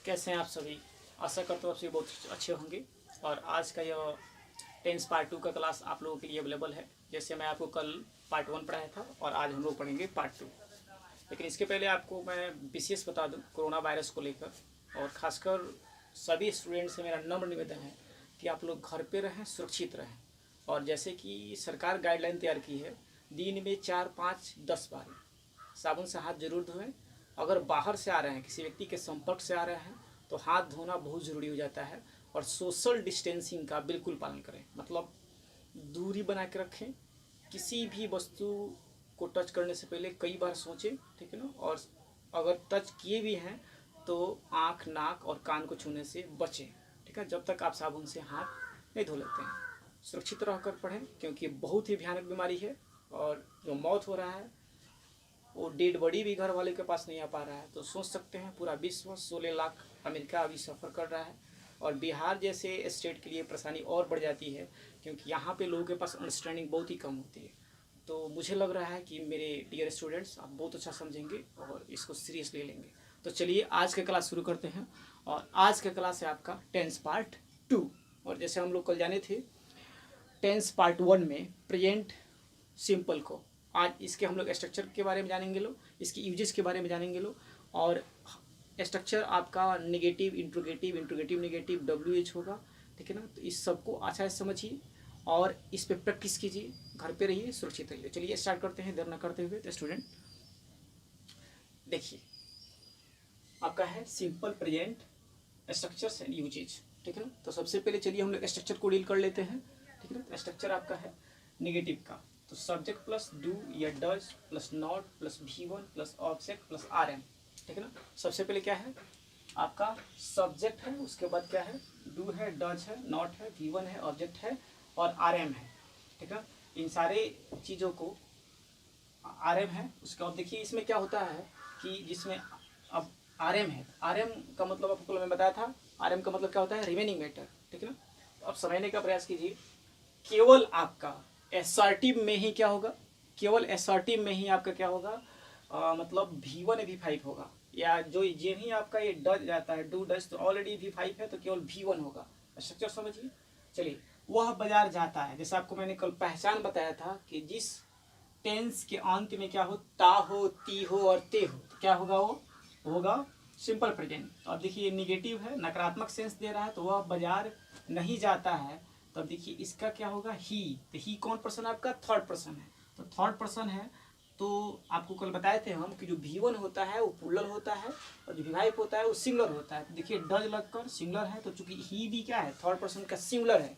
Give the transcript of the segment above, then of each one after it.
कैसे हैं आप सभी। आशा करता हूँ आप सभी बहुत अच्छे होंगे। और आज का यह टेंस पार्ट 2 का क्लास आप लोगों के लिए अवेलेबल है। जैसे मैं आपको कल पार्ट 1 पढ़ाया था और आज हम लोग पढ़ेंगे पार्ट 2। लेकिन इसके पहले आपको मैं विशेष बता दूं कोरोना वायरस को लेकर, और ख़ासकर सभी स्टूडेंट से मेरा नम्र निवेदन है कि आप लोग घर पे रहें, सुरक्षित रहें। और जैसे कि सरकार गाइडलाइन तैयार की है, दिन में 4, 5, 10 बार साबुन से हाथ जरूर धोएं। अगर बाहर से आ रहे हैं, किसी व्यक्ति के संपर्क से आ रहे हैं, तो हाथ धोना बहुत ज़रूरी हो जाता है। और सोशल डिस्टेंसिंग का बिल्कुल पालन करें, मतलब दूरी बना के रखें। किसी भी वस्तु को टच करने से पहले कई बार सोचें, ठीक है ना। और अगर टच किए भी हैं तो आँख, नाक और कान को छूने से बचें, ठीक है, जब तक आप साबुन से हाथ नहीं धो लेते हैं। सुरक्षित रहकर पढ़ें, क्योंकि बहुत ही भयानक बीमारी है। और जो मौत हो रहा है वो डेड बॉडी भी घर वाले के पास नहीं आ पा रहा है। तो सोच सकते हैं पूरा विश्व 16 लाख अमेरिका अभी सफ़र कर रहा है। और बिहार जैसे स्टेट के लिए परेशानी और बढ़ जाती है, क्योंकि यहाँ पे लोगों के पास अंडरस्टैंडिंग बहुत ही कम होती है। तो मुझे लग रहा है कि मेरे डियर स्टूडेंट्स आप बहुत अच्छा समझेंगे और इसको सीरियसली लेंगे। तो चलिए आज का क्लास शुरू करते हैं। और आज का क्लास है आपका टेंस पार्ट 2। और जैसे हम लोग कल जाने थे टेंस पार्ट 1 में प्रेजेंट सिंपल को, आज इसके हम लोग स्ट्रक्चर के बारे में जानेंगे लो, इसकी यूजेस के बारे में जानेंगे लो। और स्ट्रक्चर आपका negative, interrogative, interrogative negative, WH होगा, ठीक है ना। तो इस सबको अच्छा से समझिए और इस पे प्रैक्टिस कीजिए। घर पे रहिए, सुरक्षित रहिए। चलिए स्टार्ट करते हैं देर न करते हुए। तो स्टूडेंट देखिए, आपका है simple present structures and usages, ठीक है ना। तो सबसे पहले चलिए हम लोग स्ट्रक्चर को डील कर लेते हैं, ठीक है ना। स्ट्रक्चर आपका है नेगेटिव का, तो सब्जेक्ट प्लस डू या does plus not plus V1 plus object plus RM, ठीक है ना। सबसे पहले क्या है आपका सब्जेक्ट है, उसके बाद क्या है डू है, डज है, नॉट है, V1 है, ऑब्जेक्ट है और RM है, ठीक है। इन सारे चीज़ों को RM है। उसके बाद देखिए इसमें क्या होता है कि जिसमें अब RM है, RM का मतलब आपको मैं बताया था, RM का मतलब क्या होता है रिमेनिंग मैटर, ठीक है ना। तो अब समझने का प्रयास कीजिए। केवल आपका एसर्टिव में ही क्या होगा, केवल एसर्टिव में ही आपका क्या होगा, मतलब V1 V5 होगा। या जो ही आपका ये डज जाता है, डू डज, तो ऑलरेडी V5 है तो केवल V1 होगा। स्ट्रक्चर समझिए। चलिए, वह बाजार जाता है, जैसे आपको मैंने कल पहचान बताया था कि जिस टेंस के अंत में क्या हो, ता हो, ती हो और ते हो, तो क्या होगा, वो होगा सिंपल प्रेजेंट। तो अब देखिए निगेटिव है, नकारात्मक सेंस दे रहा है, तो वह बाजार नहीं जाता है। तो अब देखिए इसका क्या होगा ही, तो ही कौन पर्सन आपका थर्ड पर्सन है, तो थर्ड पर्सन है। तो आपको कल बताए थे हम कि जो V1 होता है वो प्लूरल होता है और जो V5 होता है वो सिंगुलर होता है। तो देखिए डज लगकर सिंगुलर है, तो चूंकि ही भी क्या है थर्ड पर्सन का सिंगुलर है,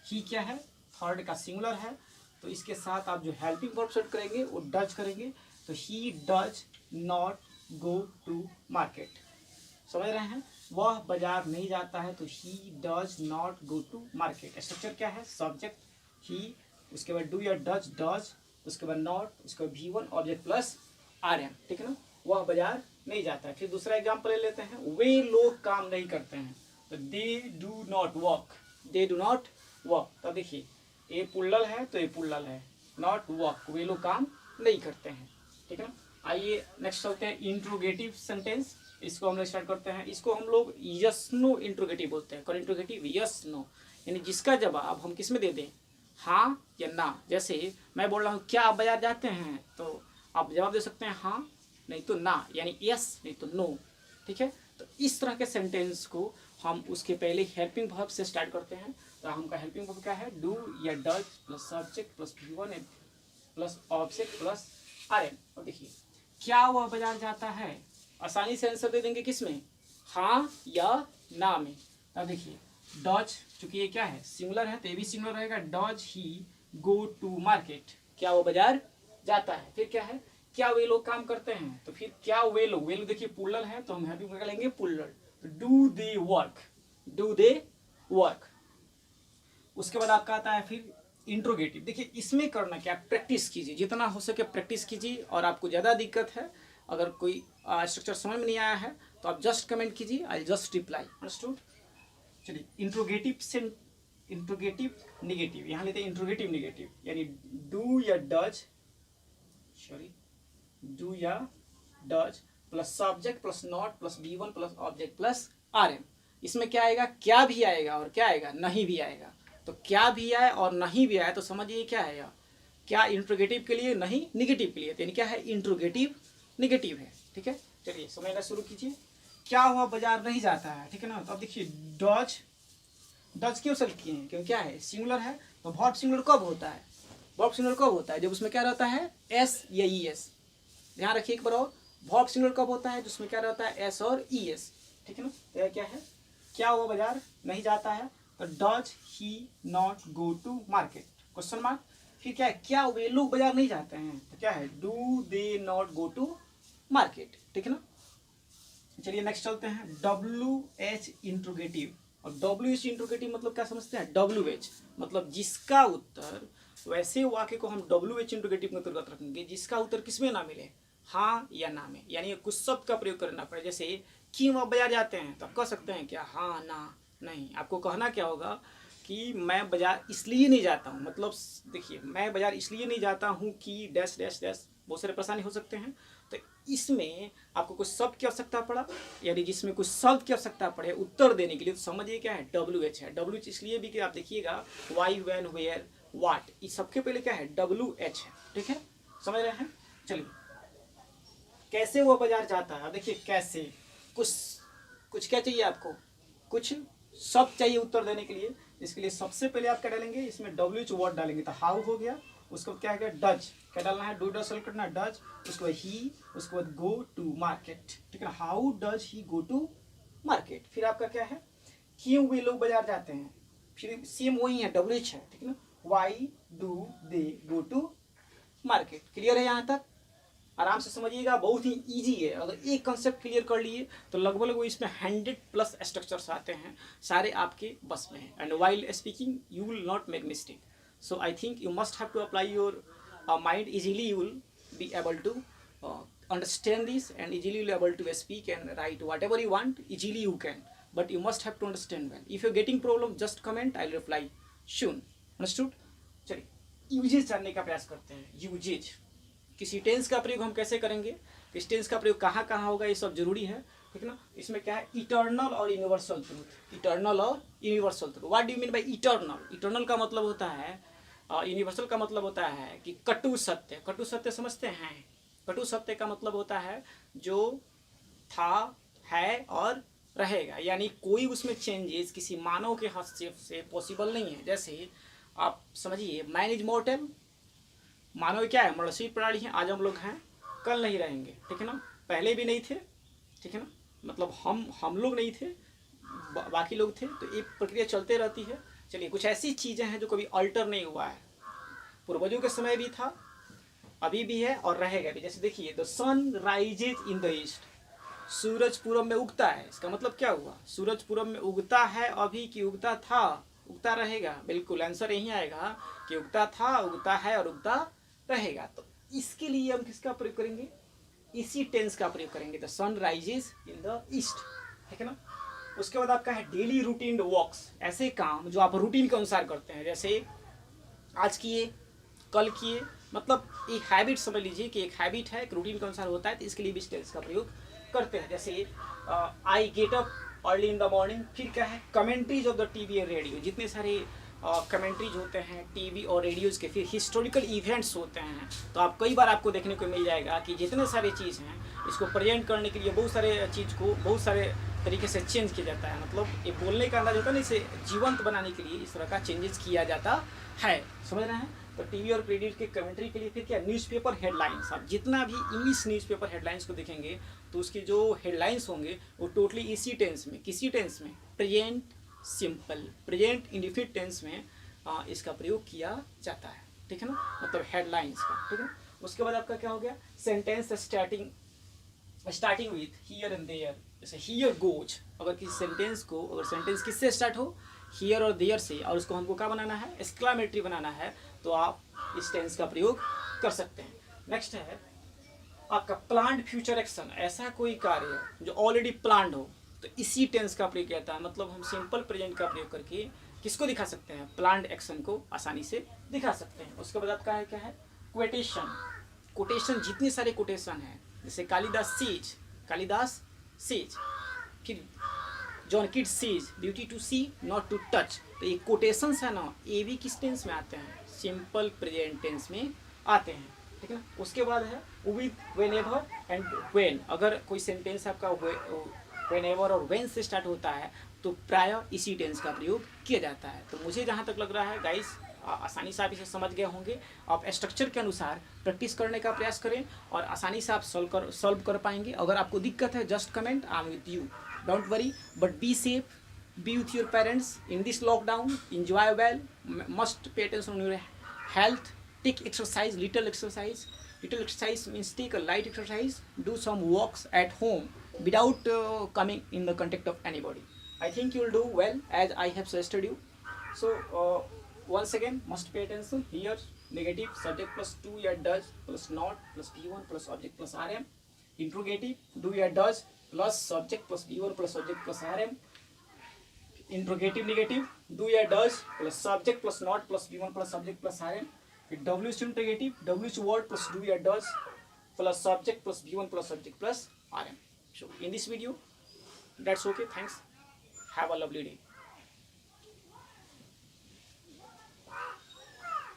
ही क्या है थर्ड का सिंगुलर है, तो इसके साथ आप जो हेल्पिंग वर्ब सेट करेंगे वो डज करेंगे। तो he does not go to market, समझ रहे हैं, वह बाजार नहीं जाता है, तो he does not go to market. Structure क्या है सब्जेक्ट ही, उसके बाद डू या डज डज, उसके बाद नॉट, उसके बाद V1 ऑब्जेक्ट प्लस RM, ठीक है ना, वह बाजार नहीं जाता है। फिर दूसरा एग्जाम्पल ले लेते हैं, वे लोग काम नहीं करते हैं, तो they do not work, they do not work. तो देखिए ये प्लूरल है तो ये प्लूरल है, नॉट वर्क, वे लोग काम नहीं करते हैं, ठीक है ना। आइए नेक्स्ट चलते हैं इंट्रोगेटिव सेंटेंस। इसको हम लोग स्टार्ट करते हैं। इसको हम लोग यस नो इंट्रोगेटिव बोलते हैं। कौन इंट्रोगेटिव, यस नो, यानी जिसका जवाब हम किस में दे दें, हाँ या ना। जैसे मैं बोल रहा हूँ क्या आप बाजार जाते हैं, तो आप जवाब दे सकते हैं हाँ, नहीं तो ना, यानी यस नहीं तो नो, ठीक है। तो इस तरह के सेंटेंस को हम उसके पहले हेल्पिंग वर्ब से स्टार्ट करते हैं। तो हमका हेल्पिंग वर्ब क्या है, डू या does plus subject plus V1 plus object plus RM। और देखिए क्या वह बाजार जाता है, आसानी से आंसर दे देंगे किसमें, हाँ या ना में। अब देखिए डज, चूंकि ये क्या है सिंगुलर है तो ये भी सिंगुलर रहेगा, does he go to market, क्या वो बाजार जाता है। फिर क्या है, क्या वे लोग काम करते हैं, तो फिर क्या वे लोग देखिए प्लूरल है तो हम यहाँ पे लेंगे प्लूरल, तो do they work, do they work. उसके बाद आपका आता है फिर इंट्रोगेटिव। देखिए इसमें करना क्या, प्रैक्टिस कीजिए, जितना हो सके प्रैक्टिस कीजिए। और आपको ज़्यादा दिक्कत है, अगर कोई स्ट्रक्चर समझ में नहीं आया है तो आप जस्ट कमेंट कीजिए, आई जस्ट रिप्लाई, अंडरस्टूड। चलिए इंट्रोगेटिव से इंट्रोगेटिव निगेटिव, यहाँ लेते हैं इंट्रोगेटिव निगेटिव, यानी डू या डज, सॉरी डू या does plus subject plus not plus V1 plus object plus RM। इसमें क्या आएगा, क्या भी आएगा और क्या आएगा, नहीं भी आएगा। तो क्या भी आए और नहीं भी आए तो समझिए क्या आएगा, क्या इंट्रोगेटिव के लिए, नहीं निगेटिव के लिए, यानी क्या है, इंट्रोगेटिव निगेटिव है। ठीक है, चलिए समझना शुरू कीजिए। क्या हुआ, बाजार नहीं जाता है, ठीक है ना। तो अब देखिए डज, डज क्यों सेलेक्ट किए हैं, क्योंकि क्या है, सिंगुलर है। तो वर्ब सिंगुलर कब होता है, वर्ब सिंगुलर कब होता है, जब उसमें क्या रहता है, एस या ई एस। ध्यान रखिए एक बार और, वर्ब सिंगुलर कब होता है, जिसमें क्या रहता है, एस और ई एस। ठीक है ना। तो यह क्या है, क्या हुआ बाजार नहीं जाता है, तो does he not go to market, question mark. फिर क्या है, क्या वे लोग बाजार नहीं जाते हैं, तो क्या है, do they not go to market. ठीक है ना। चलिए नेक्स्ट चलते हैं, डब्ल्यू एच इंट्रोगेटिव। और डब्ल्यू एच इंट्रोगेटिव मतलब क्या समझते हैं, डब्ल्यू एच मतलब जिसका उत्तर, वैसे वाक्य को हम डब्ल्यू एच इंट्रोगेटिव में अंतर्गत रखेंगे जिसका उत्तर किसमें ना मिले, हाँ या ना में, यानी कुछ शब्द का प्रयोग करना पड़े। जैसे क्यों आप बाजार जाते हैं, तो आप कह सकते हैं क्या, हाँ ना नहीं। आपको कहना क्या होगा कि मैं बाजार इसलिए नहीं जाता हूँ, मतलब देखिए मैं बाजार इसलिए नहीं जाता हूँ कि डैश डैश डैश, बहुत सारे परेशानी हो सकते हैं। तो इसमें आपको कुछ शब्द की आवश्यकता पड़ा, यानी जिसमें कुछ शब्द की आवश्यकता पड़े उत्तर देने के लिए, तो समझिए क्या है, डब्ल्यू एच है। डब्ल्यू एच इसलिए भी कि आप देखिएगा वाई, वैन, वेयर, वाट, इस सबके पहले क्या है, डब्ल्यू एच है। ठीक है, समझ रहे हैं। चलिए कैसे वो बाजार जाता है, देखिए कैसे, कुछ कुछ क्या चाहिए आपको, कुछ शब्द चाहिए उत्तर देने के लिए। इसके लिए सबसे पहले आप क्या डालेंगे, इसमें डब्ल्यू एच वर्ड डालेंगे, तो हाउ हो गया। उसके बाद क्या है, डज, क्या डालना है, डू डज सेलेक्ट करना है, डज। उसके बाद ही, उसके बाद गो टू मार्केट। ठीक है, how does he go to market. फिर आपका क्या है, क्यों वे लोग बाजार जाते हैं, फिर सेम वही है, डब्ल्यू एच है। ठीक है ना, why do they go to market. Clear है यहाँ तक, आराम से समझिएगा, बहुत ही इजी है। अगर एक कंसेप्ट क्लियर कर लिए तो लगभग वो इसमें 100+ स्ट्रक्चर्स आते हैं, सारे आपके बस में हैं। And while speaking you will not make mistake, so I think you must have to apply your mind easily. You will be able to understand this, and easily you will able to speak and write whatever you want, easily you can, but you must have to understand well. If you're getting problem, just comment, I'll reply soon. Understood? चलिए usage जानने का प्रयास करते हैं। Usage, किसी tense का प्रयोग हम कैसे करेंगे, किस टेंस का प्रयोग कहाँ कहाँ होगा, ये सब जरूरी है। ठीक है ना। इसमें क्या है, इटर्नल और यूनिवर्सल ट्रूथ। इटर्नल और universal truth, what do you mean by eternal. Eternal का मतलब होता है, यूनिवर्सल का मतलब होता है कि कटु सत्य। कटु सत्य समझते हैं, कटु सत्य का मतलब होता है जो था, है और रहेगा, यानी कोई उसमें चेंजेस किसी मानव के हस्तक्षेप से पॉसिबल नहीं है। जैसे आप समझिए, मैन इज मॉर्टल, मानव क्या है, मरशील प्राणी है, आज हम लोग हैं, कल नहीं रहेंगे। ठीक है ना, पहले भी नहीं थे। ठीक है ना, मतलब हम लोग नहीं थे, बाकी लोग थे, तो एक प्रक्रिया चलते रहती है। चलिए कुछ ऐसी चीज़ें हैं जो कभी अल्टर नहीं हुआ है, पूर्वजों के समय भी था, अभी भी है और रहेगा भी। जैसे देखिए, the sun rises in the east, सूरज पूरब में उगता है। इसका मतलब क्या हुआ, सूरज पूरब में उगता है अभी कि उगता था, उगता रहेगा। बिल्कुल आंसर यही आएगा कि उगता था, उगता है और उगता रहेगा। तो इसके लिए हम किसका प्रयोग करेंगे, इसी टेंस का प्रयोग करेंगे, the sun rises in the east. ठीक है ना। उसके बाद आपका है डेली रूटीन वर्क्स, ऐसे काम जो आप रूटीन के अनुसार करते हैं, जैसे आज किए, कल किए, मतलब एक हैबिट समझ लीजिए कि एक हैबिट है, एक रूटीन के अनुसार होता है, तो इसके लिए भी टेंस का प्रयोग करते हैं। जैसे I get up early in the morning. फिर क्या है, कमेंट्रीज ऑफ द टीवी और रेडियो, जितने सारे कमेंट्रीज होते हैं टीवी और रेडियोज़ के। फिर हिस्टोरिकल इवेंट्स होते हैं, तो आप कई बार आपको देखने को मिल जाएगा कि जितने सारे चीज़ हैं, इसको प्रेजेंट करने के लिए बहुत सारे चीज़ को बहुत सारे तरीके से चेंज किया जाता है। मतलब ये बोलने का अंदाज होता है ना, इसे जीवंत बनाने के लिए इस तरह का चेंजेस किया जाता है। समझ रहे हैं। तो टीवी और रेडियो के कमेंट्री के लिए फिर क्या, न्यूज़पेपर हेडलाइंस। आप जितना भी इंग्लिश न्यूज़पेपर हेडलाइंस को देखेंगे तो उसके जो हेडलाइंस होंगे वो टोटली इसी टेंस में, किसी टेंस में, present simple, present indefinite tense में इसका प्रयोग किया जाता है। ठीक है ना, मतलब हेडलाइंस का। ठीक है। उसके बाद आपका क्या हो गया, sentence starting with here and there. जैसे हियर गोज, अगर किसी सेंटेंस को, अगर सेंटेंस किससे स्टार्ट हो, हियर और देयर से, और उसको हमको क्या बनाना है, एक्सक्लामेटरी बनाना है, तो आप इस टेंस का प्रयोग कर सकते हैं। नेक्स्ट है आपका प्लान्ड फ्यूचर एक्शन, ऐसा कोई कार्य जो ऑलरेडी प्लान्ड हो, तो इसी टेंस का प्रयोग किया था। मतलब हम सिंपल प्रेजेंट का प्रयोग करके किसको दिखा सकते हैं, प्लान्ड एक्शन को आसानी से दिखा सकते हैं। उसके बाद आपका है क्या है, क्वेटेशन। कोटेशन, जितने सारे कोटेशन हैं, जैसे कालिदास सेज, कालिदास सेज। फिर John Kid sees beauty to see not to touch. तो ये कोटेशंस है ना, ये भी किस टेंस में आते हैं, सिंपल प्रेजेंट टेंस में आते हैं, ठीक है। उसके बाद है विद, व्हेनेवर एंड व्हेन। अगर कोई सेंटेंस आपका व्हेनेवर और व्हेन से स्टार्ट होता है तो प्राय इसी टेंस का प्रयोग किया जाता है। तो मुझे जहाँ तक लग रहा है गाइस, आसानी से आप इसे समझ गए होंगे। आप स्ट्रक्चर के अनुसार प्रैक्टिस करने का प्रयास करें और आसानी से आप सॉल्व कर पाएंगे। अगर आपको दिक्कत है just comment, I am with you, don't worry, but be safe, be with your parents in this lockdown, enjoy well, must pay attention on your health, take exercise, little exercise means take a light exercise, do some walks at home without coming in the contact of anybody. I think you will do well as I have suggested you. So once again, must pay attention here. Negative, subject plus do ya does plus not plus b1 plus object plus rm. Interrogative, do ya does plus subject plus b1 plus object plus rm. Interrogative negative, do या does plus subject plus not plus b1 plus subject plus rm. फिर WH interrogative, WH word plus do या does plus subject plus b1 plus subject plus rm. So in this video, that's okay. Thanks. Have a lovely day.